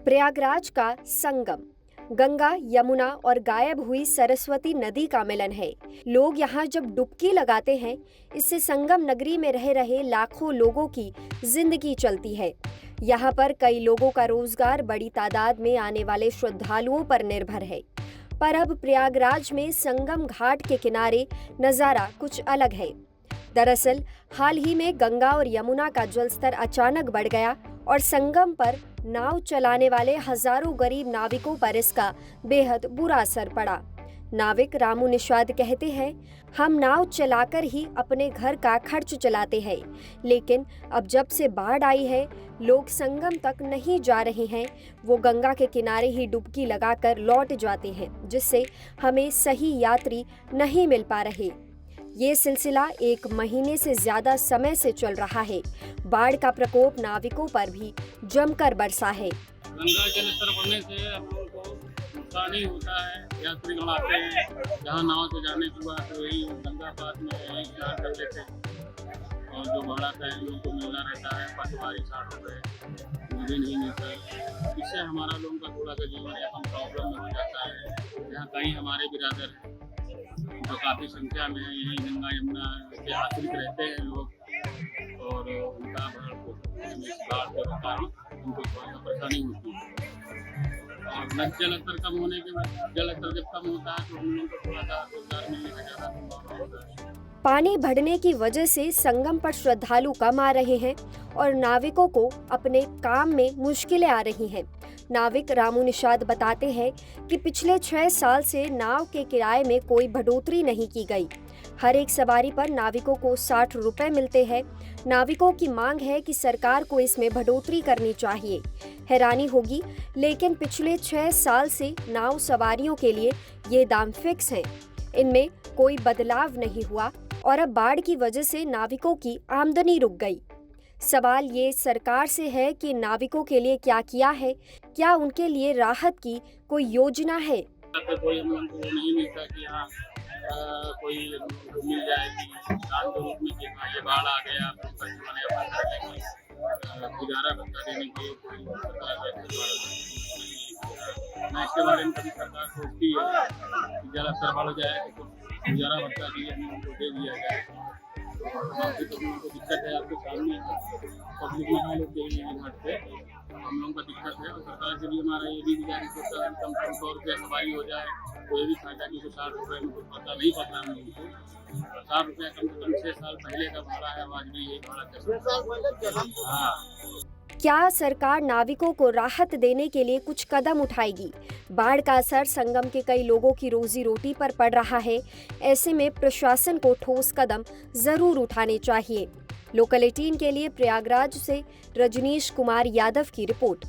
प्रयागराज का संगम गंगा, यमुना और गायब हुई सरस्वती नदी का मिलन है। लोग यहाँ जब डुबकी लगाते हैं, इससे संगम नगरी में रह रहे लाखों लोगों की जिंदगी चलती है। यहाँ पर कई लोगों का रोजगार बड़ी तादाद में आने वाले श्रद्धालुओं पर निर्भर है। पर अब प्रयागराज में संगम घाट के किनारे नजारा कुछ अलग है। दरअसल हाल ही में गंगा और यमुना का जलस्तर अचानक बढ़ गया और संगम पर नाव चलाने वाले हजारों गरीब नाविकों पर इसका बेहद बुरा असर पड़ा। नाविक रामू निषाद कहते हैं, हम नाव चलाकर ही अपने घर का खर्च चलाते हैं, लेकिन अब जब से बाढ़ आई है, लोग संगम तक नहीं जा रहे हैं। वो गंगा के किनारे ही डुबकी लगाकर लौट जाते हैं, जिससे हमें सही यात्री नहीं मिल पा रहे। ये सिलसिला 1 महीने से ज्यादा समय से चल रहा है। बाढ़ का प्रकोप नाविकों पर भी जमकर बरसा है। गंगा जलस्तर बढ़ने से हम लोगों को नुकसान ही होता है। यात्रीगण आते हैं, जहाँ नाव से जाने की बात तो यही गंगा पास में यही स्नान कर लेते हैं और जो भाड़ा का है लोगों को मिलना रहता है, पटवारी 60 रुपये मुझे नहीं मिलता है। इससे हमारा लोगों का थोड़ा सा जीवन यापन प्रॉब्लम में हो जाता है। यहाँ कहीं हमारे बिरादर जो काफ़ी संख्या में है, यही गंगा यमुना के आश्रित रहते हैं लोग और उनका बाढ़ के कारण उनको थोड़ा सा परेशानी होती है। और जल स्तर कम होने के बाद जल स्तर जब कम होता है तो हम लोग को थोड़ा सा रोजगार मिलने का ज़्यादा संभावना होता है। पानी बढ़ने की वजह से संगम पर श्रद्धालु कम आ रहे हैं और नाविकों को अपने काम में मुश्किलें आ रही हैं। नाविक रामू निषाद बताते हैं कि पिछले 6 साल से नाव के किराए में कोई बढ़ोतरी नहीं की गई। हर एक सवारी पर नाविकों को 60 रुपए मिलते हैं। नाविकों की मांग है कि सरकार को इसमें बढ़ोतरी करनी चाहिए। हैरानी होगी, लेकिन पिछले 6 साल से नाव सवारियों के लिए ये दाम फिक्स हैं। इनमें कोई बदलाव नहीं हुआ और अब बाढ़ की वजह से नाविकों की आमदनी रुक गई। सवाल ये सरकार से है कि नाविकों के लिए क्या किया है, क्या उनके लिए राहत की कोई योजना है? कोई हम लोगों को नहीं मिलता कि यहाँ कोई मिल जाएगी दान के रूप में कि हाँ ये बाढ़ आ गया गुजारा भत्ता देने के कोई मैं इसके बारे में कभी सरकार सोचती है कि जल स्तर बढ़ जाए तो गुजारा भत्ता दिए हम लोगों को दे दिया जाए। बाकी तो हम लोग को दिक्कत है, आपके सामने पब्लिक में लोग दे रही है घाट पे, हम लोगों का दिक्कत है। और सरकार से भी हमारा ये भी गुजारिश होता है कम से कम 100 रुपये सवारी हो जाए, कोई भी फायदा नहीं। तो 60 रुपये में कुछ पता नहीं पड़ता हम लोगों को। 60 रुपये कम से कम 6 साल पहले का भाड़ा है, आज भी यही भाड़ा है। हाँ, क्या सरकार नाविकों को राहत देने के लिए कुछ कदम उठाएगी? बाढ़ का असर संगम के कई लोगों की रोजी रोटी पर पड़ रहा है। ऐसे में प्रशासन को ठोस कदम जरूर उठाने चाहिए। लोकल 18 के लिए प्रयागराज से रजनीश कुमार यादव की रिपोर्ट।